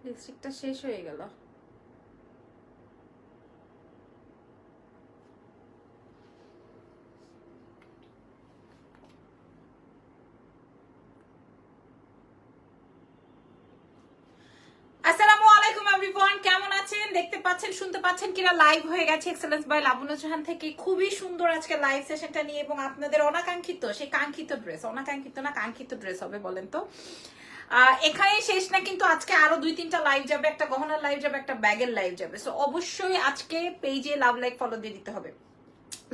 লিপস্টিকটা শেষ হয়ে গেল। আসসালামু আলাইকুম এভরিওয়ান, কেমন আছেন? দেখতে পাচ্ছেন, শুনতে পাচ্ছেন কিনা? লাইভ হয়ে গেছে এক্সেলেন্স বাই লাবণ্য জাহান থেকে। খুবই সুন্দর আজকে লাইভ সেশনটা নিয়ে, এবং আপনাদের অনাকাঙ্ক্ষিত, সেই কাঙ্ক্ষিত ড্রেস, অনাকাঙ্ক্ষিত না কাঙ্ক্ষিত ড্রেস হবে বলেন তো। এখানে শেষ না, কিন্তু আজকে আরো 2-3টা লাইভ যাবে, একটা গহনার লাইভ যাবে, একটা ব্যাগের লাইভ যাবে। সো অবশ্যই আজকে পেজে লাভ লাইক ফলো দিয়ে দিতে হবে।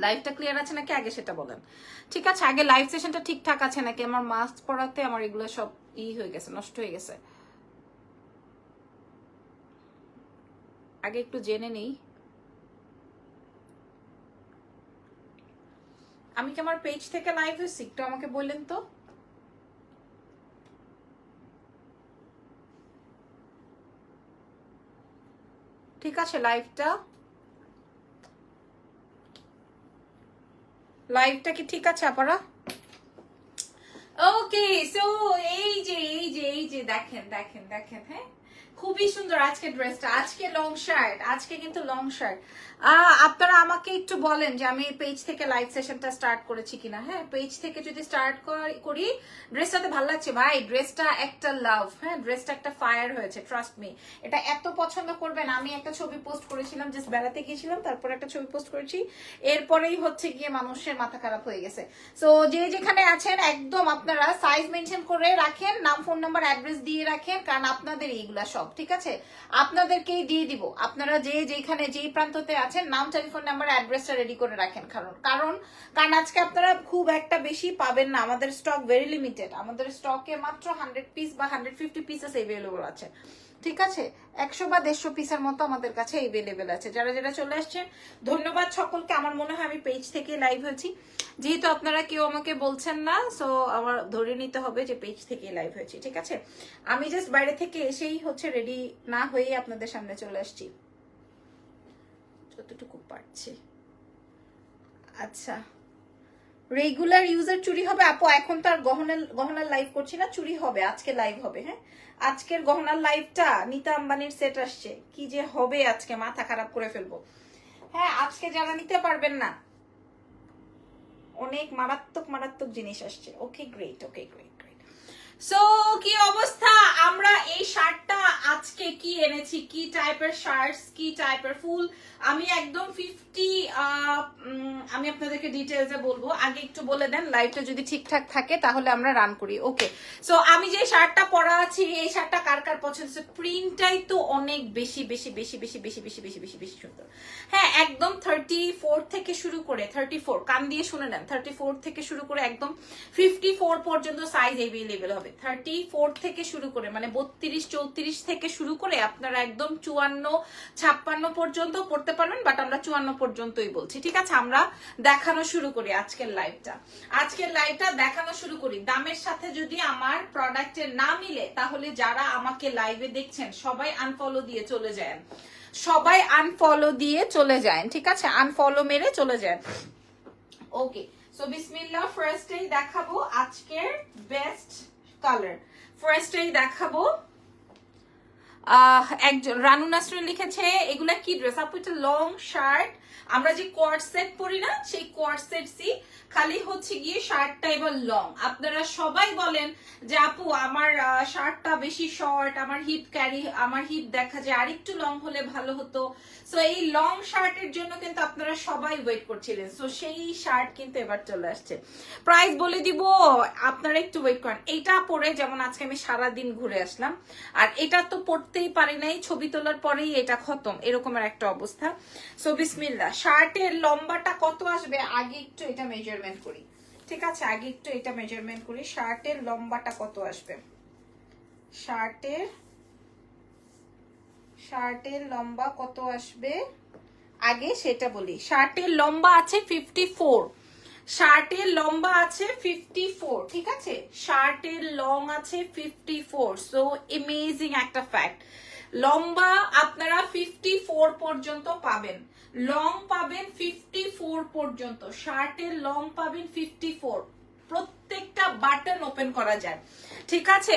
লাইভটা ক্লিয়ার আছে নাকি আগে সেটা বলেন। ঠিক আছে, আগে লাইভ সেশনটা ঠিকঠাক আছে নাকি? আমার মাস্ক পরাতে আমার এগুলো সব হয়ে গেছে, নষ্ট হয়ে গেছে। আগে একটু জেনে নেই আমি কি আমার পেজ থেকে লাইভ হয়েছি, একটু আমাকে বললেন তো। ঠিক আছে, লাইভটা কি ঠিক আছে আপারা? ওকে, সো এই যে দেখেন দেখেন দেখেন, হ্যাঁ খুবই সুন্দর আজকে ড্রেসটা। আজকে লং শার্ট, আজকে কিন্তু লং শার্ট। আপনারা আমাকে একটু বলেন যে আমি পেজ থেকে লাইভ সেশনটা স্টার্ট করেছি কিনা। হ্যাঁ, পেজ থেকে যদি স্টার্ট করি, ড্রেসটাতে ভালো লাগছে ভাই, ড্রেসটা একটা লাভ। হ্যাঁ, ড্রেসটা একটা ফায়ার হয়েছে, ট্রাস্ট মি। এটা এত পছন্দ করবেন। আমি একটা ছবি পোস্ট করেছিলাম, জাস্ট বেড়াতে গিয়েছিলাম, তারপর একটা ছবি পোস্ট করেছি, এরপরেই হচ্ছে গিয়ে মানুষের মাথা খারাপ হয়ে গেছে। সো যে যেখানে আছেন একদম আপনারা সাইজ মেনশন করে রাখেন, নাম, ফোন নাম্বার, অ্যাড্রেস দিয়ে রাখেন, কারণ আপনাদের এইগুলা সব ঠিক আছে, আপনাদেরকেই দিয়ে দিব। আপনারা যে যেখানে যেই প্রান্ততে আছেন, নাম, টেলিফোন নাম্বার, অ্যাড্রেসটা রেডি করে রাখেন। কারণ আজকে আপনারা খুব একটা বেশি পাবেন না, আমাদের স্টক ভেরি লিমিটেড। আমাদের স্টকে মাত্র 100 পিস বা 150 পিসেস এভেলেবল আছে। ঠিক আছে, 100 বা 150 পিসের মতো আমাদের কাছে এভেলেবেল আছে। যারা যারা চলে আসছেন ধন্যবাদ সকলকে। আমার মনে হয় আমি পেজ থেকে লাইভ হয়েছি, যেহেতু আপনারা কেউ আমাকে বলছেন না, সো আমার ধরে নিতে হবে যে পেজ থেকে লাইভ হয়েছি। ঠিক আছে, আমি জাস্ট বাইরে থেকে এসেই হচ্ছে রেডি না হয়ে আপনাদের সামনে চলে আসছি যতটুকু পারছি। আচ্ছা, রেগুলার ইউজার চুরি হবে আপু? এখন তো আর গহনার লাইভ করছি না, চুরি হবে, আজকে লাইভ হবে। হ্যাঁ, আজকের গহনার লাইভটা নিতা আম্বানির সেট আসছে, কি যে হবে আজকে, মাথা খারাপ করে ফেলবো। হ্যাঁ, আজকে যারা নিতে পারবেন না, অনেক মারাত্মক মারাত্মক জিনিস আসছে। Okay great, okay great great. So কি অবস্থা? আমরা এই শার্টটা আজকে কি এনেছি, কি টাইপের শার্টস, কি টাইপের ফুল, আমি একদম 50 আমি আপনাদেরকে ডিটেইলসে বলবো। আগে একটু বলে দেন লাইভটা যদি ঠিকঠাক থাকে তাহলে আমরা রান করি। ওকে, সো আমি যে শার্টটা পরা আছি, এই শার্টটা কার কার পছন্দ? প্রিন্টটাই তো অনেক বেশি বেশি বেশি বেশি বেশি বেশি বেশি বেশি বেশি সুন্দর। হ্যাঁ, একদম 34 থেকে শুরু করে 34, কান দিয়ে শুনে নেন, 34 থেকে শুরু করে একদম 54 পর্যন্ত সাইজ এভেলেবেল হবে। 34 থেকে শুরু করে, মানে 32, 34 থেকে শুরু করে আপনারা একদম 54, 56 পর্যন্ত পড়তে পারবেন, বাট আমরা 54 পর্যন্তই বলছি। ঠিক আছে, আমরা দেখানো শুরু করি আজকের লাইভটা দেখানো শুরু করি। দামের সাথে যদি আমার প্রোডাক্টের না মিলে, তাহলে যারা আমাকে লাইভে দেখছেন সবাই আনফলো দিয়ে চলে যায়, সবাই আনফলো দিয়ে চলে যায়। ঠিক আছে, আনফলো মেরে চলে যায়। ওকে, সো বিসমিল্লাহ, ফার্স্টেই দেখাবো আজকের বেস্ট কালার। ফার্স্টেই দেখাবো একজন রানু নাসরিন লিখেছে, এগুলা কি ড্রেস আপু? এটা লং শার্ট, আমরা যে কোয়ার্ড সেট পরি না, সেই কোয়ার্ড সেট সি, খালি হচ্ছে গিয়ে শার্টটা এবার লং। আপনারা সবাই বলেন যে আপু আমার শার্টটা বেশি শর্ট, আমার হিপ দেখা যায় আরেকটু লং হলে ভালো হতো। সো এই লং শার্টের জন্য কিন্তু আপনারা সবাই ওয়েট করছিলেন, সো সেই শার্ট কিন্তু এবার চলে আসছে। প্রাইস বলে দিব, আপনারা একটু ওয়েট করেন। এইটা পরে যেমন আজকে আমি সারাদিন ঘুরে আসলাম, আর এটা তো পড়তেই পারি নাই, ছবি তোলার পরেই এটা খতম, এরকমের একটা অবস্থা। সো বিসমিল্লাহ, শার্টের লম্বাটা কত আসবে আগে একটু এটা মেজারমেন্ট করি। ঠিক আছে, আগে একটু এটা মেজারমেন্ট করি, শার্টের লম্বাটা কত আসবে। শার্টের লম্বা কত আসবে আগে সেটা বলি। শার্টের লম্বা আছে 54, শার্টের লম্বা আছে 54। ঠিক আছে, শার্টের লং আছে 54। সো অ্যামেজিং একটা ফ্যাক্ট, লম্বা আপনারা 54 পর্যন্ত পাবেন, লং পাবেন 54 পর্যন্ত, শার্টের লং পাবেন 54। প্রত্যেকটা বাটন ওপেন করা যায়, ঠিক আছে?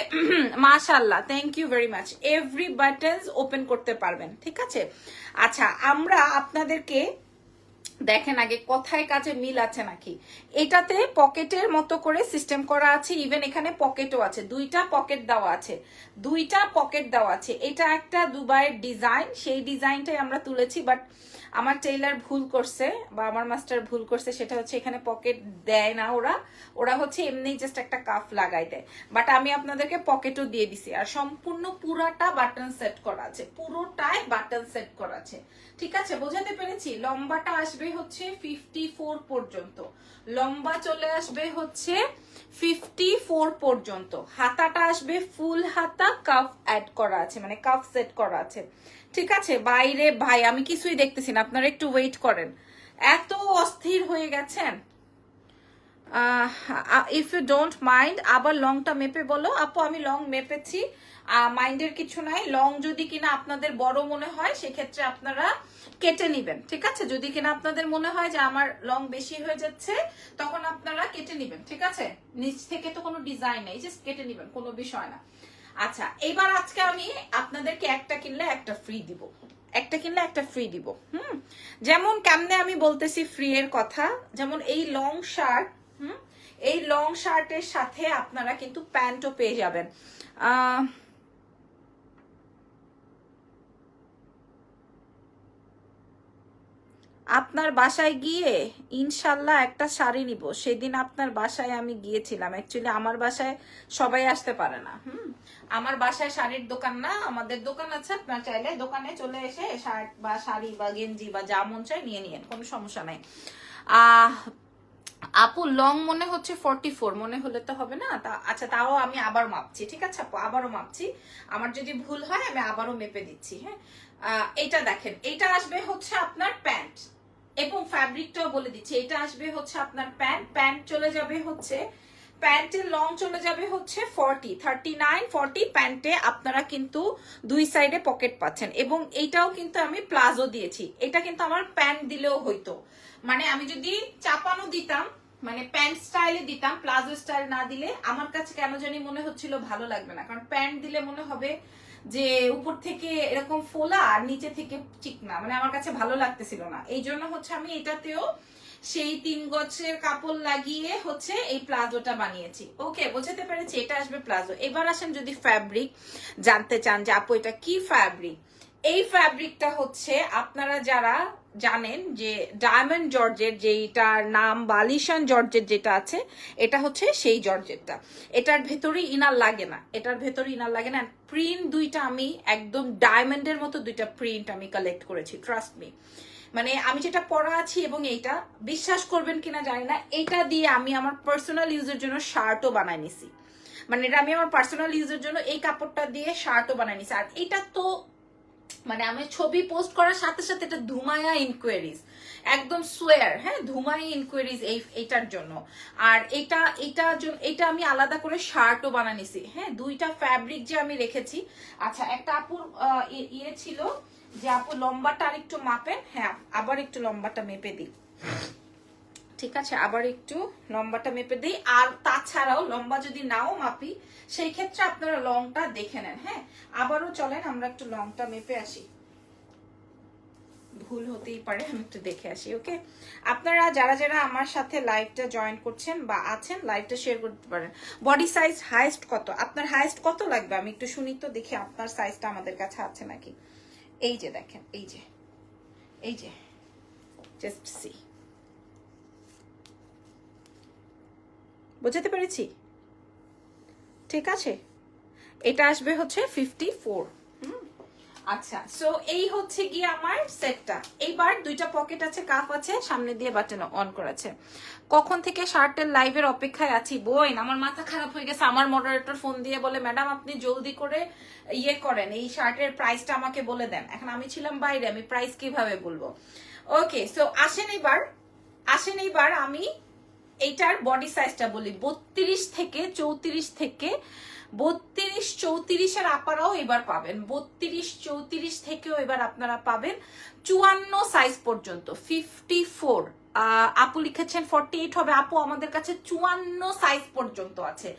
মাশাআল্লাহ, thank you very much. Every buttons open করতে পারবেন, ঠিক আছে? আচ্ছা, আমরা আপনাদেরকে দেখেন আগে কথায় কাজে মিল আছে নাকি। এটাতে পকেটের মতো করে সিস্টেম করা আছে, ইভেন এখানে পকেটও আছে, দুইটা পকেট দেওয়া আছে, দুইটা পকেট দেওয়া আছে। এটা একটা দুবাইয়ের ডিজাইন, সেই ডিজাইনটাই আমরা তুলেছি, বাট আমার টেইলার ভুল করছে বা আমার মাস্টার ভুল করছে, সেটা হচ্ছে এখানে পকেট দেয় না ওরা হচ্ছে এমনি জাস্ট একটা কাফ লাগাই দেয়, বাট আমি আপনাদেরকে পকেটও দিয়ে দিছি। আর সম্পূর্ণ পুরাটা বাটন সেট করা আছে, পুরোটাই বাটন সেট করা আছে, ঠিক আছে? বোঝাতে পেরেছি? লম্বাটা আসবে হচ্ছে 54 পর্যন্ত, লম্বা চলে আসবে হচ্ছে 54 পর্যন্ত, হাতাটা আসবে ফুল হাতা, কাফ অ্যাড করা আছে, মানে কাফ সেট করা আছে, ঠিক আছে? বাইরে ভাই আমি কিছুই দেখতেছি না, আপনারা একটু ওয়েট করেন। এত অস্থির হয়ে গেছেন। ইফ ইউ ডোন্ট মাইন্ড, আবার লংটা মেপে বলো। আপু আমি লং মেপেছি, মাইন্ডের কিছু নাই। লং যদি কিনা আপনাদের বড় মনে হয় সেক্ষেত্রে আপনারা কেটে নিবেন, ঠিক আছে? যদি কিনা আপনাদের মনে হয় যে আমার লং বেশি হয়ে যাচ্ছে, তখন আপনারা কেটে নিবেন, ঠিক আছে? নিচ থেকে তো কোনো ডিজাইন নেই, জাস্ট কেটে নিবেন, কোনো বিষয় না। আচ্ছা, এবার আজকে আমি আপনাদেরকে একটা কিনলে একটা ফ্রি দিব, একটা কিনলে একটা ফ্রি দিব। যেমন কেমনে আমি বলতেছি ফ্রি এর কথা, যেমন এই লং শার্ট, এই লং শার্টের সাথে আপনারা কিন্তু প্যান্টও পেয়ে যাবেন। আপনার বাসায় গিয়ে ইনশাল্লাহ একটা শাড়ি নিব। সেদিন আপনার বাসায় আমি গিয়েছিলাম, অ্যাকচুয়ালি আমার বাসায় সবাই আসতে পারে না। আমার বাসায় শাড়ির দোকান না, আমাদের দোকান আছে, আপনার চাইলে দোকানে চলে এসে শার্ট বা শাড়ি বা গেঞ্জি বা যা মন চাই নিয়ে নিয়েন, কোনো সমস্যা নাই। আপু লং মনে হচ্ছে 44, মনে হলে তো হবে না। আচ্ছা, তাও আমি আবার মাপছি, ঠিক আছে আপু? আবারও মাপছি, আমার যদি ভুল হয় আমি আবারও মেপে দিচ্ছি। হ্যাঁ, এটা দেখেন, এটা আসবে হচ্ছে আপনার প্যান্ট, এবং ফ্যাব্রিকটাও বলে দিচ্ছি, এটা আসবে হচ্ছে আপনার প্যান্ট, প্যান্ট চলে যাবে হচ্ছে, প্যান্টের লং চলে যাবে হচ্ছে 39 40। প্যান্টে আপনারা কিন্তু দুই সাইডে পকেট পাচ্ছেন, এবং এইটাও কিন্তু আমি প্লাজো দিয়েছি। এটা কিন্তু আমার প্যান্ট দিলেও হইতো, মানে আমি যদি চাপানো দিতাম, মানে প্যান্ট স্টাইলে দিতাম, প্লাজো স্টাইল না দিলে আমার কাছে কেন জানি মনে হচ্ছিল ভালো লাগবে না, কারণ প্যান্ট দিলে মনে হবে যে উপর থেকে এরকম ফোলা আর নিচে থেকে চিকনা, মানে আমার কাছে ভালো লাগতেছিল না। এই জন্য হচ্ছে আমি এটাতেও সেই 3 গজের কাপড় লাগিয়ে হচ্ছে এই প্লাজোটা বানিয়েছি। ওকে, বোঝাতে পেরেছি? এটা আসবে প্লাজো। এবার আসেন যদি ফ্যাব্রিক জানতে চান যে আপু এটা কি ফ্যাব্রিক, এই ফ্যাব্রিকটা হচ্ছে আপনারা যারা জানেন যে ডায়মন্ড জর্জের যেটার নাম বালিশান জর্জের যেটা আছে, এটা হচ্ছে সেই জর্জেরটা। এটার ভেতরে ইনার লাগে না, এটার ভেতরে ইনার লাগে না। প্রিন্ট দুইটা আমি একদম ডায়মন্ডের মতো দুইটা প্রিন্ট আমি কালেক্ট করেছি, ট্রাস্ট মি। মানে আমি যেটা পরা আছি এবং এইটা বিশ্বাস করবেন কিনা জানি না, এটা দিয়ে আমি আমার পার্সোনাল ইউজের জন্য শার্টও বানাই নিছি। মানে এটা আমি আমার পার্সোনাল ইউজের জন্য এই কাপড়টা দিয়ে শার্টও বানাই নিছি। আর এটা তো মানে আমি ছবি পোস্ট করার সাথে সাথে এটা ধুমায়া ইনকোয়ারিজ, একদম সোয়ার, হ্যাঁ, ধুমায়া ইনকোয়ারিজ এইটার জন্য। আর এটা আমি আলাদা করে শার্টও বানিয়ে নিছি। হ্যাঁ, দুইটা ফ্যাব্রিক যে আমি রেখেছি। আচ্ছা, একটা আপুর ইয়ে ছিল যে আপু লম্বাটা আর একটু মাপেন। হ্যাঁ, আবার একটু লম্বাটা মেপে দিই, ঠিক আছে? আবার একটু লম্বাটা মেপে দিই। আর তাছাড়াও লম্বা যদি নাও মাপি সেই ক্ষেত্রে আপনারা লংটা দেখে নেন। হ্যাঁ, আবারও চলেন আমরা একটু লংটা মেপে আসি, ভুল হতেই পারে, আমি একটু দেখে আসি। ওকে, আপনারা যারা যারা আমার সাথে লাইভটা জয়েন করছেন বা আছেন, লাইভটা শেয়ার করতে পারেন। বডি সাইজ হাইস্ট কত? আপনার হাইস্ট কত লাগবে আমি একটু শুনি তো, দেখি আপনার সাইজটা আমাদের কাছে আছে নাকি। এই যে দেখেন, এই যে জাস্ট সি, বুঝতে পেরেছি? ঠিক আছে, এটা আসবে হচ্ছে 54। আচ্ছা, সো এই হচ্ছে গিয়ে আমার সেটটা। এইবার দুইটা পকেট আছে, কাফ আছে, সামনে দিয়ে বাটন অন করেছে। কখন থেকে শার্টের লাইভের অপেক্ষায় আছি বোন, আমার মাথা খারাপ হয়ে গেছে। আমার মডারেটর ফোন দিয়ে বলে ম্যাডাম আপনি জলদি করে ইয়ে করেন, এই শার্টের প্রাইসটা আমাকে বলে দেন। এখন আমি ছিলাম বাইরে, আমি প্রাইস কিভাবে বলবো? ওকে, সো আসেন এইবার আমি এইটার বডি সাইজটা বলি। 32 থেকে 34 থেকে 32 34-এর আপারাও এবার পাবেন, 32 34 থেকেও এবার আপনারা পাবেন 54 সাইজ পর্যন্ত, 54 আপু লিখেছেন 48 হবে। আপু আমাদের কাছে 54 সাইজ পর্যন্ত আছে।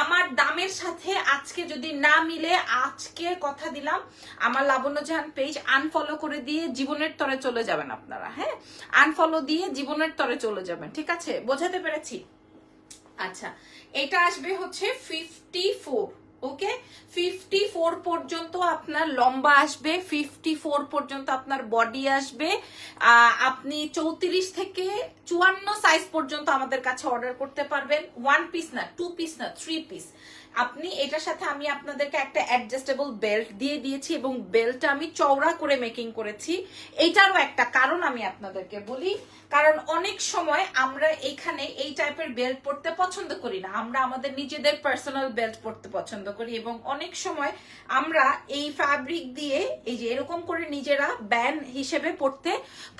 আমার দামের সাথে আজকে যদি না মিলে, আজকে কথা দিলাম আমার লাবণ্য জাহান পেজ আনফলো করে দিয়ে জীবনের তরে চলে যাবেন আপনারা। হ্যাঁ, আনফলো দিয়ে জীবনের তরে চলে যাবেন। ঠিক আছে, বোঝাতে পেরেছি? আচ্ছা, এটা আসবে হচ্ছে 54। ওকে, 54 পর্যন্ত আপনার লম্বা আসবে, 54 পর্যন্ত আপনার বডি আসবে। আপনি 34 থেকে 54 সাইজ পর্যন্ত আমাদের কাছে অর্ডার করতে পারবেন। 1 পিস না, 2 পিস না, 3 পিস। আপনি এটার সাথে আমি আপনাদেরকে একটা অ্যাডজাস্টেবল বেল্ট দিয়ে দিয়েছি এবং বেল্টটা আমি চওড়া করে মেকিং করেছি। এটারও একটা কারণ আমি আপনাদেরকে বলি, কারণ অনেক সময় আমরা এখানে এই টাইপের বেল্ট পরতে পছন্দ করি না, আমরা আমাদের নিজেদের পার্সোনাল বেল্ট পরতে পছন্দ করি এবং অনেক সময় আমরা এই ফ্যাব্রিক দিয়ে এই যে এরকম করে নিজেরা ব্যান্ড হিসেবে পরতে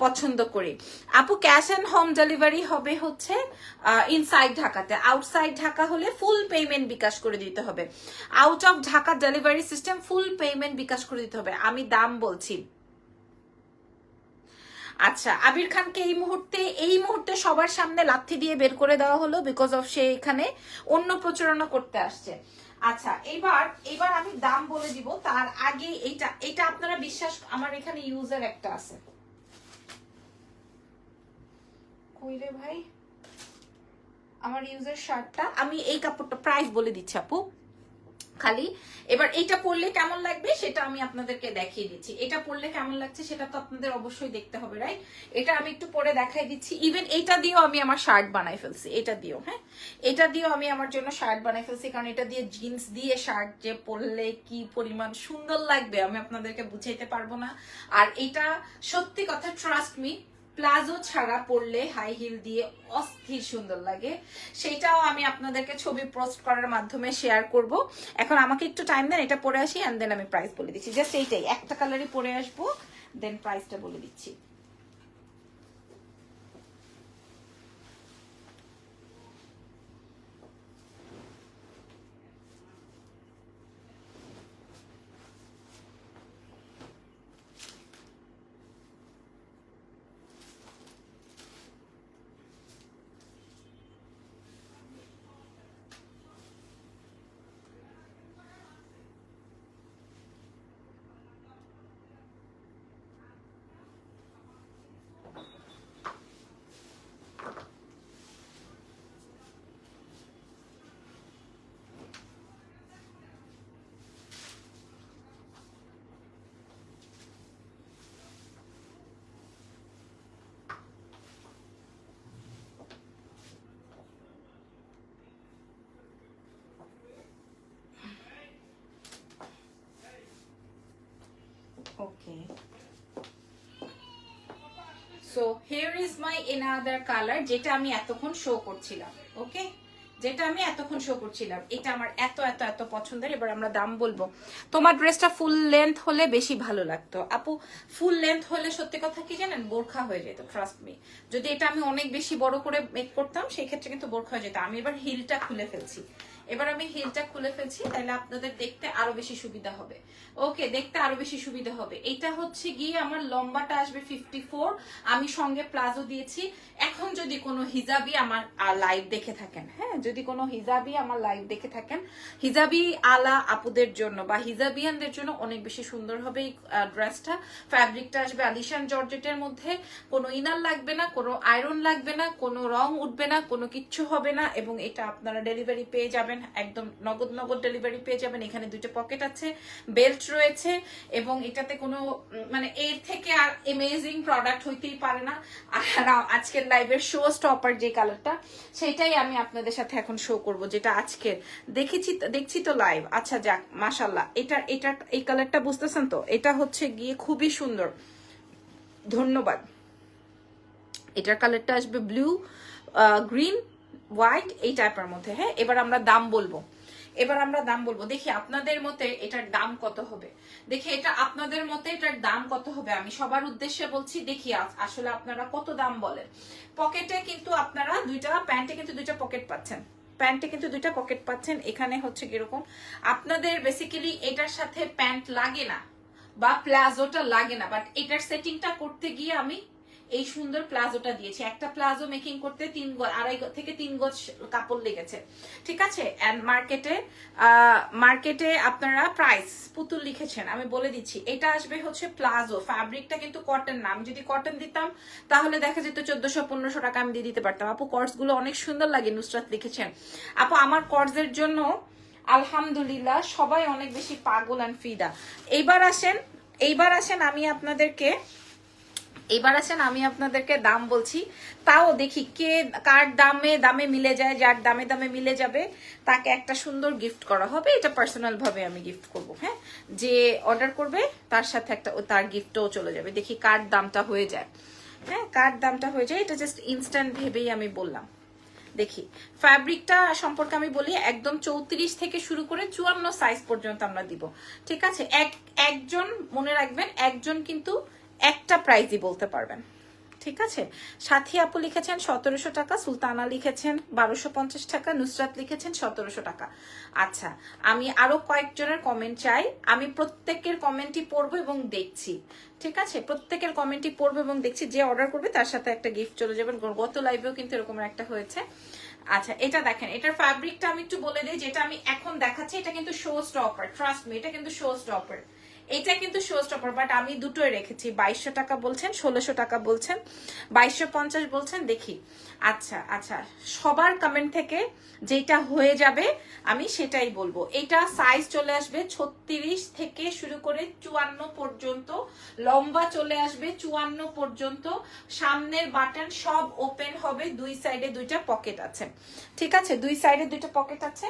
পছন্দ করি। আপু ক্যাশ অ্যান্ড হোম ডেলিভারি হবে হচ্ছে ইনসাইড ঢাকাতে, আউটসাইড ঢাকা হলে ফুল পেমেন্ট বিকাশ করে দিতে হবে। Out of Dhaka delivery system full payment bKash করে দিতে হবে। আমি দাম বলছি। আচ্ছা, আবির খানকে এই মুহূর্তে সবার সামনে লাথি দিয়ে বের করে দেওয়া হলো বিকজ অফ সে এখানে অন্য প্রচারণা করতে আসছে। আচ্ছা, এবার আমি দাম বলে দিব, তার আগে এটা আপনারা বিশ্বাস, আমার এখানে ইউজার একটা আছে। কই রে ভাই, আমার ইউজার শার্টটা, আমি এই কাপড়টা প্রাইস বলে দিচ্ছি আপু খালি। এবার এটা পরলে কেমন লাগবে সেটা আমি আপনাদেরকে দেখিয়ে দিচ্ছি। এটা পরলে কেমন লাগছে সেটা তো আপনাদের অবশ্যই দেখতে হবে, রাইট? এটা আমি একটু পরে দেখাই দিচ্ছি। ইভেন এটা দিয়েও আমি আমার শার্ট বানাই ফেলছি, এটা দিয়েও। হ্যাঁ, এটা দিয়েও আমি আমার জন্য শার্ট বানাই ফেলছি, কারণ এটা দিয়ে জিন্স দিয়ে শার্ট যে পরলে কি পরিমাণ সুন্দর লাগবে আমি আপনাদেরকে বুঝাইতে পারবো না। আর এটা সত্যি কথা, ট্রাস্ট মি, প্লাজো ছাড়া পরলে হাই হিল দিয়ে অস্থির সুন্দর লাগে। সেটাও আমি আপনাদেরকে ছবি পোস্ট করার মাধ্যমে শেয়ার করব। এখন আমাকে একটু টাইম দেন, এটা পরে আসি এন্ড দেন আমি প্রাইস বলে দিচ্ছি। জাস্ট এইটাই, একটা কালারই পরে আসবো, দেন প্রাইসটা বলে দিচ্ছি। Okay, so here is my another colour, যেটা আমি এতক্ষণ শো করছিলাম। ওকে, যেটা আমি এতক্ষণ শো করছিলাম, এটা আমার এত এত এত পছন্দের। এবার আমরা দাম বলবো। তোমার ড্রেসটা ফুল লেন্থ হলে বেশি ভালো লাগতো আপু। ফুল লেন্থ হলে সত্যি কথা কি জানেন, বোরখা হয়ে যেত, ট্রাস্ট মি। যদি এটা আমি অনেক বেশি বড় করে মেক করতাম সেই ক্ষেত্রে কিন্তু বোরখা হয়ে যেত। আমি এবার হিলটা খুলে ফেলছি, তাহলে আপনাদের দেখতে আরো বেশি সুবিধা হবে। ওকে, দেখতে আরো বেশি সুবিধা হবে। এটা হচ্ছে গিয়ে আমার লম্বাটা আসবে 54, আমি সঙ্গে প্লাজো দিয়েছি। এখন যদি কোনো হিজাবি আমার লাইভ দেখে থাকেন, হ্যাঁ, যদি কোনো হিজাবি আমার লাইভ দেখে থাকেন, হিজাবি আলা আপুদের জন্য বা হিজাবিয়ানদের জন্য অনেক বেশি সুন্দর হবে এই ড্রেসটা। ফ্যাব্রিকটা আসবে আলিশান জর্জেটের মধ্যে, কোনো ইনার লাগবে না, কোনো আয়রন লাগবে না, কোনো রং উঠবে না, কোনো কিচ্ছু হবে না। এবং এটা আপনারা ডেলিভারি পেয়ে যাবেন, একদম নগদ ডেলিভারি পেয়ে যাবেন। এখানে দুটো পকেট আছে, বেল্ট রয়েছে, এবং এটাতে কোনো মানে এর থেকে আর অ্যামেজিং প্রোডাক্ট হইতেই পারে না। আর আজকের লাইভের শো স্টপার যে কালারটা, সেটাই আমি আপনাদের সাথে এখন শো করব, যেটা আজকের দেখছি তো লাইভ। আচ্ছা যাক, মাশাল্লাহ, এটা এই কালারটা বুঝতেছেন তো, এটা হচ্ছে গিয়ে খুবই সুন্দর। ধন্যবাদ। এটার কালারটা আসবে ব্লু, গ্রিন, হোয়াইট এই টাইপের মধ্যে। হ্যাঁ, এবার আমরা দাম বলবো। দেখি আপনাদের মতে এটার দাম কত হবে। এটার দাম কত হবে, আমি সবার উদ্দেশ্যে বলছি। দেখি আসলে আপনারা কত দাম বলেন। পকেটে কিন্তু আপনারা প্যান্টে কিন্তু দুইটা পকেট পাচ্ছেন। এখানে হচ্ছে কিরকম, আপনাদের বেসিক্যালি এটার সাথে প্যান্ট লাগে না বা প্লাজোটা লাগে না, বাট এটার সেটিংটা করতে গিয়ে আমি এই সুন্দর প্লাজোটা দিয়েছি। একটা প্লাজো মেকিং করতে 2.5 থেকে 3 গজ কাপড় লেগেছে, ঠিক আছে। এন্ড মার্কেটে আপনারা প্রাইস পুতুল লিখেছেন, আমি বলে দিচ্ছি এটা আসবে হচ্ছে প্লাজো। ফ্যাব্রিকটা কিন্তু কটন না, আমি যদি কটন দিতাম তাহলে দেখা যেত 1400-1500 টাকা আমি দিয়ে দিতে পারতাম। আপু কর্স গুলো অনেক সুন্দর লাগে, নুসরাত লিখেছেন। আপু আমার কর্সের জন্য আলহামদুলিল্লাহ সবাই অনেক বেশি পাগল অ্যান্ড ফিদা। এইবার আসেন আমি আপনাদেরকে দাম বলছি, তাও দেখি কে কার দামে মিলে যায়। যার দামে মিলে যাবে তাকে একটা সুন্দর গিফট করা হবে। এটা পার্সোনাল ভাবে আমি গিফট করব, হ্যাঁ, যে অর্ডার করবে তার সাথে তার গিফটও চলে যাবে। দেখি কার দামটা হয়ে যায়, হ্যাঁ, কার দামটা হয়ে যায়। এটা জাস্ট ইনস্ট্যান্ট ভেবেই আমি বললাম। দেখি ফ্যাব্রিকটা সম্পর্কে আমি বলি, একদম 34 থেকে শুরু করে 54 সাইজ পর্যন্ত আমরা দিব, ঠিক আছে। একজন মনে রাখবেন, একজন কিন্তু একটা প্রাইজই বলতে পারবেন, ঠিক আছে। সাথী আপু লিখেছেন 1700 টাকা, সুলতানা লিখেছেন 1250 টাকা, নুসরাত লিখেছেন 1700 টাকা। আচ্ছা, আমি আরো কয়েকজনের কমেন্ট চাই, আমি প্রত্যেকের কমেন্টই পড়বো এবং দেখছি, ঠিক আছে। প্রত্যেকের কমেন্টই পড়বো এবং দেখছি, যে অর্ডার করবে তার সাথে একটা গিফট চলে যাবেন। গত লাইভেও কিন্তু এরকম একটা হয়েছে। আচ্ছা, এটা দেখেন, এটার ফ্যাব্রিকটা আমি একটু বলে দিই। যেটা আমি এখন দেখাচ্ছি এটা কিন্তু শো স্টপার, ট্রাস্ট মি, এটা কিন্তু শো স্টপার। এটা কিন্তু শো স্টপার, বাট আমি দুটোই রেখেছি। 2200 টাকা বলছেন, 1600 টাকা বলছেন, 2250 বলছেন। দেখি, আচ্ছা সবার কমেন্ট থেকে যেটা হয়ে যাবে আমি সেটাই বলবো। এটা সাইজ চলে আসবে 36 থেকে শুরু করে 54 পর্যন্ত, লম্বা চলে আসবে 54 পর্যন্ত। সামনের বাটন সব ওপেন হবে, দুই সাইডে দুইটা পকেট আছে, ঠিক আছে, দুই সাইডে দুইটা পকেট আছে।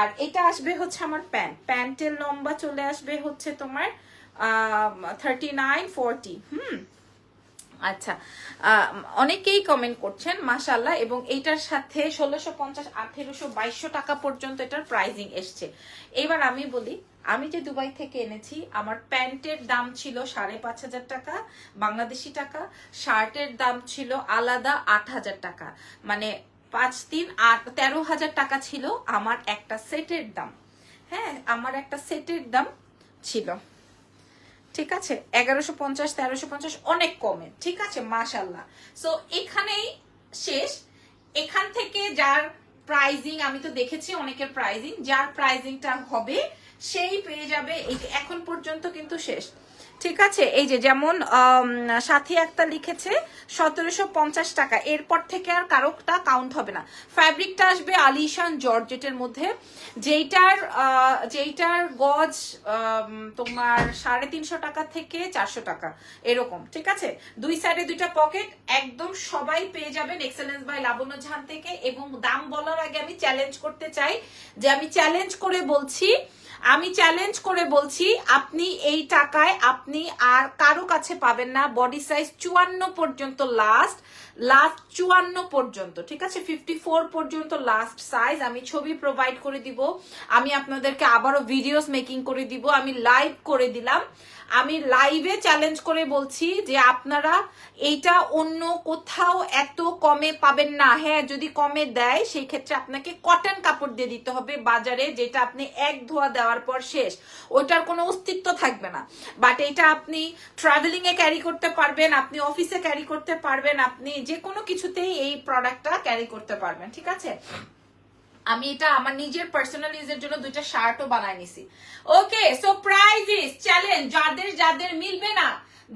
আর এটা আসবে হচ্ছে আমার প্যান্টের লম্বা চলে আসবে হচ্ছে তোমার 39-40। আচ্ছা, অনেকেই কমেন্ট করছেন মাশাআল্লাহ। এবং এইটার সাথে 1650, 1800, 2200 টাকা পর্যন্ত এটার প্রাইজিং এসছে। এবার আমি বলি, আমি যে দুবাই থেকে এনেছি, আমার প্যান্টের দাম ছিল 5500 টাকা বাংলাদেশি টাকা, শার্টের দাম ছিল আলাদা 8000 টাকা, মানে 5-3-8-13,000 টাকা ছিল আমার একটা সেটের দাম, হ্যাঁ, আমার একটা সেটের দাম ছিল, ঠিক আছে। 1150-1350, অনেক কমে, ঠিক আছে, মাশাআল্লাহ। সো এখানেই শেষ। এখান থেকে যার প্রাইজিং, আমি তো দেখেছি অনেকের প্রাইজিং, যার প্রাইজিংটা হবে সেই পেয়ে যাবে। এখন পর্যন্ত কিন্তু শেষ, ঠিক আছে। এই যে যেমন সাথী একটা লিখেছে 1750 টাকা, এরপর থেকে আর কারোটা কাউন্ট হবে না। ফ্যাব্রিকটা আসবে আলিশান জর্জেটের মধ্যে, যেইটার গজ তোমার 350 টাকা থেকে 400 টাকা এরকম, ঠিক আছে। দুই সাইডে দুইটা পকেট, একদম সবাই পেয়ে যাবেন এক্সেলেন্স বাই লাবণ্য জাহান থেকে। এবং দাম বলার আগে আমি চ্যালেঞ্জ করতে চাই, যে আমি চ্যালেঞ্জ করে বলছি আপনি এই টাকায় আপনি আর কারো কাছে পাবেন না। বডি সাইজ 54 পর্যন্ত, লাস্ট 54 পর্যন্ত, ঠিক আছে, 54 পর্যন্ত লাস্ট সাইজ। আমি ছবি প্রোভাইড করে দিব, আমি আপনাদেরকে আবারও ভিডিওস মেকিং করে দিব, আমি লাইভ করে দিলাম। আমি লাইভে চ্যালেঞ্জ করে বলছি যে আপনারা এইটা অন্য কোথাও এত কমে পাবেন না। হ্যাঁ, যদি কমে দেয় সেই ক্ষেত্রে আপনাকে কটন কাপড় দিয়ে দিতে হবে বাজারে, যেটা আপনি এক ধোয়া দেওয়ার পর শেষ, ওইটার কোনো অস্তিত্ব থাকবে না। বাট এটা আপনি ট্রাভেলিং এ ক্যারি করতে পারবেন, আপনি অফিসে ক্যারি করতে পারবেন, আপনি যে কোনো কিছুতেই এই প্রোডাক্টটা ক্যারি করতে পারবেন, ঠিক আছে। আমি এটা আমার নিজের পার্সোনাল ইউজের জন্য দুইটা শার্টও বানাই নিছি। ওকে, সো প্রাইস ইজ চ্যালেঞ্জ। যাদের মিলবে না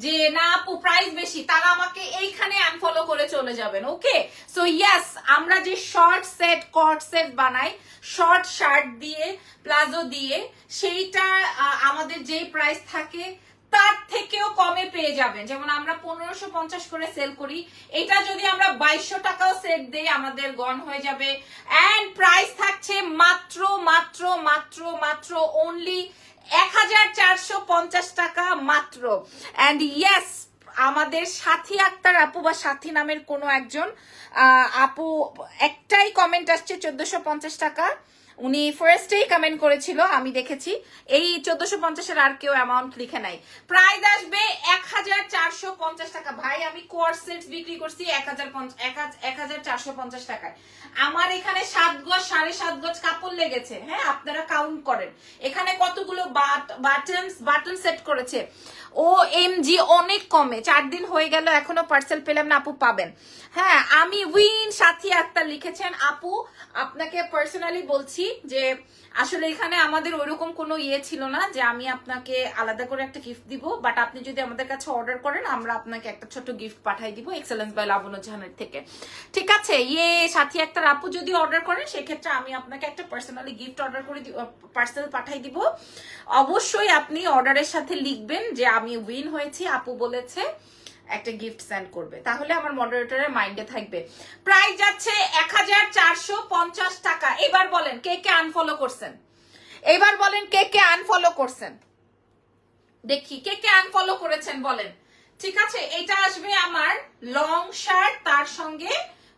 যে না আপু প্রাইস বেশি, তারা আমাকে এইখানে আনফলো করে চলে যাবেন। ওকে, সো ইয়েস, আমরা যে শর্ট সেট কট সেট বানাই, শর্ট শার্ট দিয়ে প্লাজো দিয়ে, সেইটা আমাদের যেই প্রাইস থাকে তার থেকেও কমে পেয়ে যাবেন। যেমন আমরা 1550 করে সেল করি, এটা যদি আমরা 2200 টাকাও সেট দেই আমাদের গন হয়ে যাবে। এন্ড প্রাইস থাকছে মাত্র অনলি 1450 টাকা মাত্র। এন্ড ইয়েস, আমাদের সাথী আক্তার আপু বা সাথী নামের কোনো একজন আপু, একটাই কমেন্ট আসছে 1450 টাকা, উনি ফার্স্টেই কমেন্ট করেছিল, আমি দেখেছি। এই 1450-এর আর কেউ অ্যামাউন্ট লিখে নাই। প্রাইস আসবে 1450 টাকা। ভাই আমি কোয়ার্সেট বিক্রি করছি 1450 টাকায়। আমার এখানে 7 গজ 7.5 গজ কাপড় লেগেছে, হ্যাঁ, আপনারা কাউন্ট করেন এখানে কতগুলো বাটন সেট করেছে। ও এম জি, অনেক কমে 4 দিন হয়ে গেল এখনো পার্সেল পেলাম না। আপু পাবেন। হ্যাঁ, আমি উইন সাথী আক্তার লিখেছেন। আপু আপনাকে পার্সোনালি বলছি যে আসলে এখানে আমাদের ওইরকম কোনো ইয়ে ছিল না যে আমি আপনাকে আলাদা করে একটা গিফট দিব, বাট আপনি যদি আমাদের কাছে অর্ডার করেন আমরা আপনাকে একটা ছোট গিফট পাঠাই দিব এক্সেলেন্স বাই লাবণ্য জাহানের থেকে। ঠিক আছে, ইয়ে সাথী আক্তার আপু যদি অর্ডার করেন সেক্ষেত্রে আমি আপনাকে একটা পার্সোনালি গিফট অর্ডার করে পার্সেল পাঠাই দিব। অবশ্যই আপনি অর্ডারের সাথে লিখবেন যে আমি উইন হয়েছি, আপু বলেছে একটা গিফট সেন্ড করবে, তাহলে আমার মডারেটরের মাইন্ডে থাকবে। প্রাইস যাচ্ছে 1450 টাকা। এবার বলেন কে কে আনফলো করছেন, এবার বলেন কে কে আনফলো করছেন, দেখি কে কে আনফলো করেছেন বলেন। ঠিক আছে, এটা আসবে আমার লং শার্ট তার সঙ্গে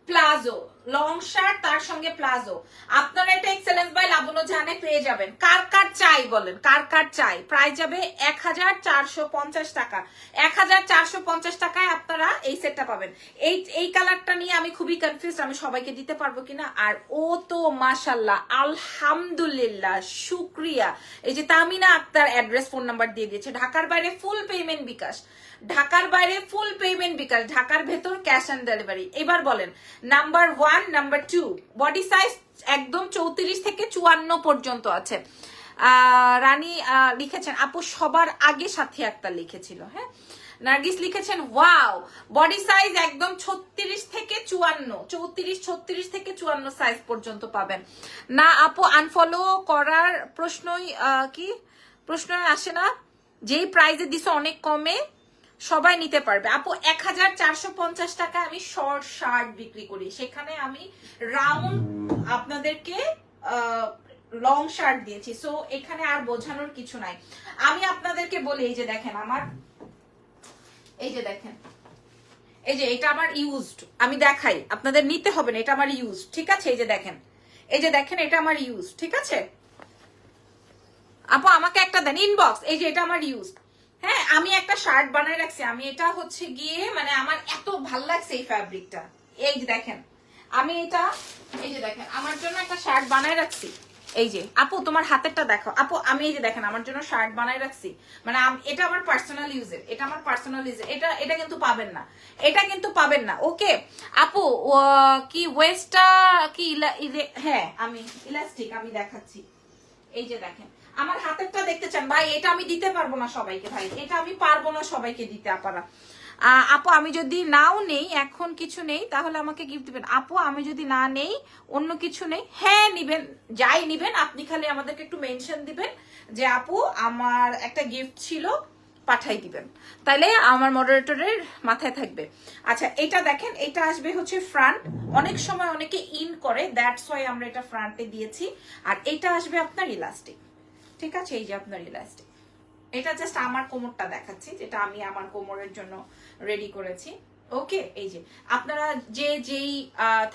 প্লাজো, লং শার্ট তার সঙ্গে প্লাজো। আপনারা এটা এক্সেলেন্স বাই লাবণ্য জাহানে পেয়ে যাবেন। কার কার চাই বলেন, কার কার চাই। প্রাইস যাবে 1450 টাকা। 1450 টাকায় আপনারা এই সেটটা পাবেন। এই কালারটা নিয়ে আমি খুবই কনফিউজ, আমি সবাইকে দিতে পারবো কিনা। আর ও তো মাশাল্লাহ আলহামদুলিল্লাহ শুক্রিয়া, এই যে Tamina Akter address phone number দিয়ে দিয়েছে। ঢাকার বাইরে ফুল পেমেন্ট বিকাশ, ঢাকার বাইরে ফুল পেমেন্ট বিকাশ, ঢাকার ভেতর ক্যাশ অন ডেলিভারি। এবার বলেন নাম্বার 1, নাম্বার 2 বডি সাইজ একদম 34 থেকে 54 পর্যন্ত আছে। রানী লিখেছেন আপু সবার আগে সাথী আক্তার লিখেছিল। হ্যাঁ, নার্গিস লিখেছেন ওয়াও, বডি সাইজ একদম 36 থেকে 54, 34 থেকে 54 সাইজ পর্যন্ত পাবেন। না আপু আনফলো করার প্রশ্নই প্রশ্নই আসে না, যেই প্রাইজে দিছে অনেক কমে সবাই নিতে পারবে। আপু 1450 টাকা আমি শর্ট শার্ট বিক্রি করি, সেখানে আমি রাউন্ড আপনাদেরকে লং শার্ট দিয়েছি। সো এখানে আর বোঝানোর কিছু নাই। আমি আপনাদেরকে বলি, এই যে দেখেন আমার, এই যে দেখেন, এই যে এটা আমার ইউজড, আমি দেখাই আপনাদের, নিতে হবে না, এটা আমার ইউজড। ঠিক আছে, এই যে দেখেন, এই যে দেখেন এটা আমার ইউজড। ঠিক আছে আপু আমাকে একটা দেন ইনবক্স, এই যে এটা আমার ইউজড। হ্যাঁ, আমি একটা শার্ট বানাই রাখছি, আমি এটা হচ্ছে গিয়ে মানে আমার এত ভাল লাগছে এই ফ্যাব্রিকটা। এই যে দেখেন আমি এটা, এই যে দেখেন আমার জন্য একটা শার্ট বানাই রাখছি। এই যে আপু তোমার হাতেরটা দেখো আপু, আমি এই যে দেখেন আমার জন্য শার্ট বানাই রাখছি, মানে এটা আমার পার্সোনাল ইউজের, এটা আমার পার্সোনাল ইউজের। এটা কিন্তু পাবেন না, এটা কিন্তু পাবেন না। ওকে আপু কি ওয়েস্টটা কি হ্যাঁ আমি ইলাস্টিক আমি দেখাচ্ছি। এই যে দেখেন আমার হাতেরটা দেখতে চান ভাই, এটা আমি দিতে পারবো না সবাইকে ভাই, এটা আমি পারবো না সবাইকে দিতে। আপারা আপু আমি যদি নাও নেই, এখন কিছু নেই, তাহলে আমাকে গিফট দিবেন। আপু আমি যদি না নেই, অন্য কিছু নেই, হ্যাঁ নিবেন, যাই নিবেন আপনি খালি আমাদেরকে একটু মেনশন দিবেন যে আপু আমার একটা গিফট ছিল, পাঠাই দিবেন, তাইলে আমার মডারেটরের মাথায় থাকবে। আচ্ছা এটা দেখেন, এটা আসবে হচ্ছে ফ্রন্ট, অনেক সময় অনেকে ইন করে, দ্যাটস ওয়াই আমরা এটা ফ্রন্টে দিয়েছি। আর এটা আসবে আপনার ইলাস্টিক। ঠিক আছে, এই যে আপনার ইলাস্টিক, এটা জাস্ট আমার কোমরটা দেখাচ্ছি, যেটা আমি আমার কোমরের জন্য রেডি করেছি। ওকে, এই যে আপনারা যেই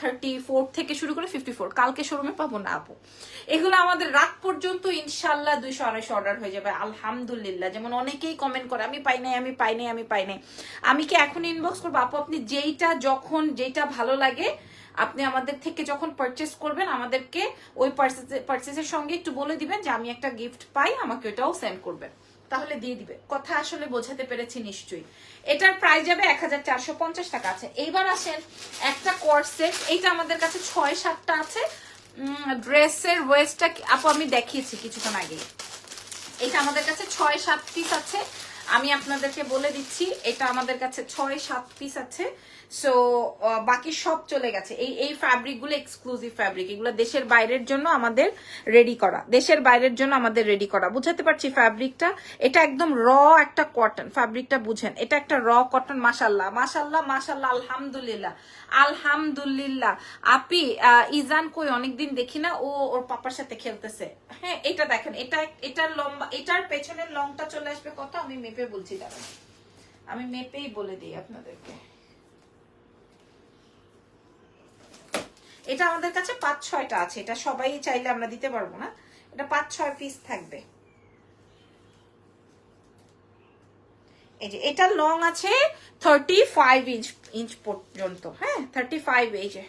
34 থেকে শুরু করে 54 কালকে শোরুমে পাবো না আপু, এগুলো আমাদের রাত পর্যন্ত ইনশাল্লাহ 200-250 অর্ডার হয়ে যাবে আলহামদুলিল্লাহ। যেমন অনেকেই কমেন্ট করে আমি পাই নাই, আমি পাই নাই, আমি পাই নাই। আমি কি এখন ইনবক্স করবো আপু? আপনি যেইটা যখন যেটা ভালো লাগে আপনি আমাদের থেকে যখন পারচেস করবেন, আমাদেরকে ওই পারচেসের সঙ্গে একটু বলে দিবেন যে আমি একটা গিফট পাই, আমাকে ওটাও সেন্ড করবেন, তাহলে দিয়ে দিবে। কথা আসলে বোঝাতে পেরেছি নিশ্চয়ই। এটার প্রাইস যাবে 1450 টাকা। আছে এইবার আসেন একটা কোর্সেট, এইটা আমাদের কাছে 6-7টা আছে। ড্রেসের ওয়েস্টটা আপু আমি দেখিয়েছি কিছুক্ষণ আগে, এটা আমাদের কাছে 6-7 পিস আছে। আমি আপনাদেরকে বলে দিচ্ছি, এটা আমাদের কাছে 6-7 পিস আছে। সো বাকি সব চলে গেছে। এই ফ্যাব্রিক গুলো এক্সক্লুসিভ ফ্যাব্রিক, এগুলো দেশের বাইরের জন্য আমাদের রেডি করা, দেশের বাইরের জন্য আমাদের রেডি করা। বুঝাতে পারছি ফ্যাব্রিকটা, এটা একদম র একটা কটন ফ্যাব্রিকটা, বুঝেন এটা একটা র কটন। মাশাল্লাহ মাশাল্লাহ মাশাল্লাহ, আলহামদুলিল্লাহ আলহামদুলিল্লাহ। আপি ইজান কই, অনেকদিন দেখি না, ওর পাপার সাথে খেলতেছে। হ্যাঁ এটা দেখেন, এটার লম্বা, এটার পেছনের লংটা চলে আসবে কত, আমি মেপে বলছি, দাঁড়ান আমি মেপেই বলে দিই আপনাদেরকে। এটা আমাদের কাছে 5-6টা আছে, এটা সবাই চাইলে আমরা দিতে পারবো না, এটা 5-6 পিস থাকবে। এই যে এটা লং আছে 35 ইঞ্চ পর্যন্ত। হ্যাঁ 35, এই যে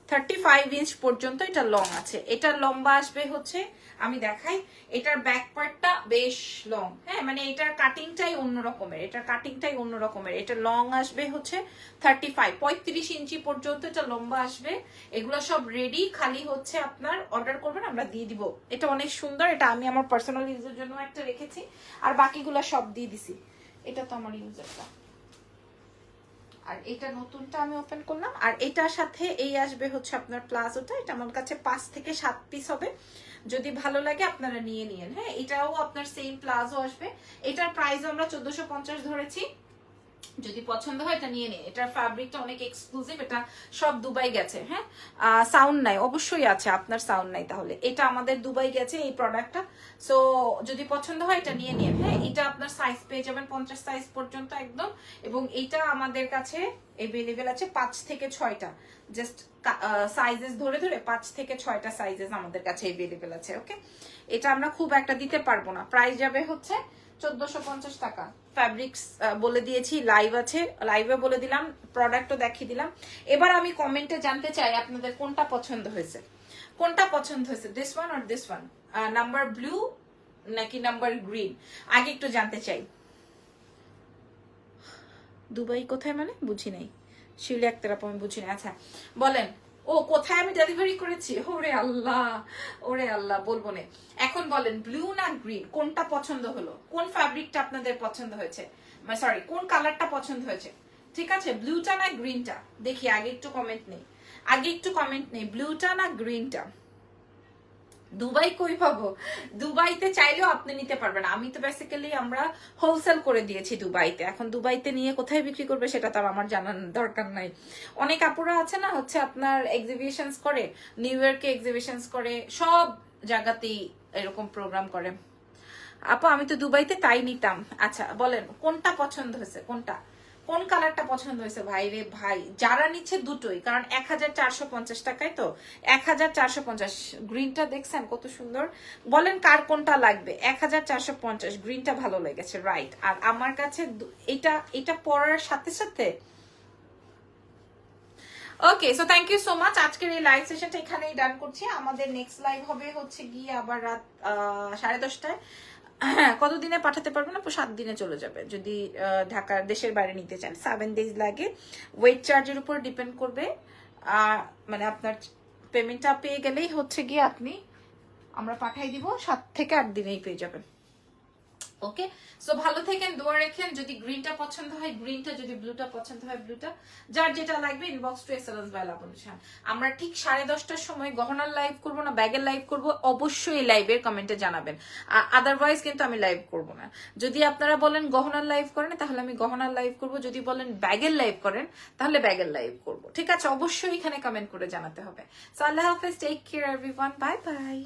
35 ইঞ্চ পর্যন্ত এটা লং আছে। এটার লম্বা আসবে হচ্ছে, আমি দেখাই, এটার ব্যাক পার্টটা বেশ লং, হ্যাঁ, মানে এটার কাটিংটাই অন্য রকমের, এটার কাটিংটাই অন্য রকমের। এটা লং আসবে হচ্ছে 35 ইঞ্চি পর্যন্ত এটা লম্বা আসবে। এগুলো সব রেডি, খালি হচ্ছে আপনার অর্ডার করবেন, আমরা দিয়ে দিব। এটা অনেক সুন্দর, এটা আমি আমার পার্সোনাল ইউজের জন্য একটা রেখেছি, আর বাকিগুলো সব দিয়ে দিছি। এটা তো আমার ইউজারটা, আর এটা নতুনটা আমি ওপেন করলাম। আর এটার সাথে এই আসবে হচ্ছে আপনার প্লাজোটা, এটা আমার কাছে 5 থেকে 7 পিস হবে, যদি ভালো লাগে আপনারা নিয়ে নিয়েন। হ্যাঁ, এটাও আপনার সেম প্লাজো আসবে। এটার প্রাইস আমরা 1450 ধরেছি, যদি পছন্দ হয় এটা নিয়ে নিন। এটার ফ্যাব্রিকটা অনেক এক্সক্লুসিভ, এটা সব দুবাই গেছে। হ্যাঁ, সাউন্ড নাই, অবশ্যই আছে, আপনার সাউন্ড নাই তাহলে। এটা আমাদের দুবাই গেছে এই প্রোডাক্টটা, সো যদি পছন্দ হয় এটা নিয়ে নিন। হ্যাঁ, এটা আপনার সাইজ পেয়ে যাবেন 50 সাইজ পর্যন্ত একদম, এবং এইটা আমাদের কাছে এভেলেবেল আছে 5 থেকে 6টা, জাস্ট সাইজেস ধরে ধরে 5 থেকে 6টা সাইজেস আমাদের কাছে এভেলেবেল আছে। ওকে, এটা আমরা খুব একটা দিতে পারবো না, প্রাইস যাবে হচ্ছে 1450 টাকা। ফ্যাব্রিক্স বলে দিয়েছি, লাইভ আছে, লাইভে বলে দিলাম, প্রোডাক্টও দেখিয়ে দিলাম। এবার আমি কমেন্টে জানতে চাই আপনাদের কোনটা পছন্দ হয়েছে, কোনটা পছন্দ হয়েছে, দিস ওয়ান আর দিস ওয়ান, নাম্বার ব্লু নাকি নাম্বার গ্রিন, আগে একটু জানতে চাই। দুবাই কোথায় মানে বুঝি নাই, শিউলি আক্তার আপু আমি বুঝি না। আচ্ছা বলেন, ও কোথায় আমি ডেলিভারি করেছি, ওরে আল্লাহ, ওরে আল্লাহ, বলবো না। এখন বলেন ব্লু না গ্রিন, কোনটা পছন্দ হলো, কোন ফ্যাব্রিকটা আপনাদের পছন্দ হয়েছে, সরি কোন কালারটা পছন্দ হয়েছে? ঠিক আছে, ব্লুটা না গ্রিনটা, দেখি আগে একটু কমেন্ট নেই, আগে একটু কমেন্ট নেই, ব্লুটা না গ্রিনটা। দুবাই কই পাবো, দুবাইতে চাইলেও আপনি নিতে পারবেন। আমি তো বেসিক্যালি আমরা হোলসেল করে দিয়েছি দুবাইতে, এখন দুবাইতে নিয়ে কোথায় বিক্রি করবে সেটা তো আমার জানার দরকার নাই। অনেক আপুরা আছে না হচ্ছে আপনার এক্সিবিশনস করে, নিউ ইয়র্কে এক্সিবিশনস করে, সব জায়গাতেই এরকম প্রোগ্রাম করে। আপু আমি তো দুবাইতে তাই নিতাম। আচ্ছা বলেন কোনটা পছন্দ হয়েছে, কোনটা, কোন কালারটা পছন্দ হয়েছে? ভাই রে ভাই, যারা নিচ্ছে দুটোই, কারণ 1450 টাকায় তো, 1450। গ্রিনটা দেখছেন কত সুন্দর, বলেন কার কোনটা লাগবে? 1450, গ্রিনটা ভালো লেগেছে, রাইট। আর আমার কাছে এটা এটা পরার সাথে সাথে, okay, so thank you so much. আজকের এই লাইভ সেশনটা এখানেই ডান করছি। আমাদের নেক্সট লাইভ হবে হচ্ছে গিয়ে আবার রাত 10:30টায়। হ্যাঁ, কতদিনে পাঠাতে পারবো না, 7 দিনে চলে যাবে যদি ঢাকার দেশের বাইরে নিতে চান। 7 ডেজ লাগে, ওয়েট চার্জের উপর ডিপেন্ড করবে। মানে আপনার পেমেন্টটা পেয়ে গেলেই হচ্ছে গিয়ে আপনি, আমরা পাঠাই দিব, 7 থেকে 8 দিনেই পেয়ে যাবেন। ওকে, সো ভালো থাকেন, দোয়া রাখেন। যদি গ্রিনটা পছন্দ হয় গ্রিনটা, যদি ব্লুটা পছন্দ হয় ব্লুটা, যার যেটা লাগবে ইনবক্স টু এসএলএস বাই লাবণ্য। আমরা ঠিক 10:30টার সময় গহনার লাইভ করব না ব্যাগের লাইভ করব, অবশ্যই লাইভের কমেন্টে জানাবেন, আদারওয়াইজ কিন্তু আমি লাইভ করব না। যদি আপনারা বলেন গহনার লাইভ করেন তাহলে আমি গহনার লাইভ করব, যদি বলেন ব্যাগের লাইভ করেন তাহলে ব্যাগের লাইভ করব। ঠিক আছে, অবশ্যই এখানে কমেন্ট করে জানাতে হবে। সো আল্লাহ হাফেজ, take care everyone, bye by.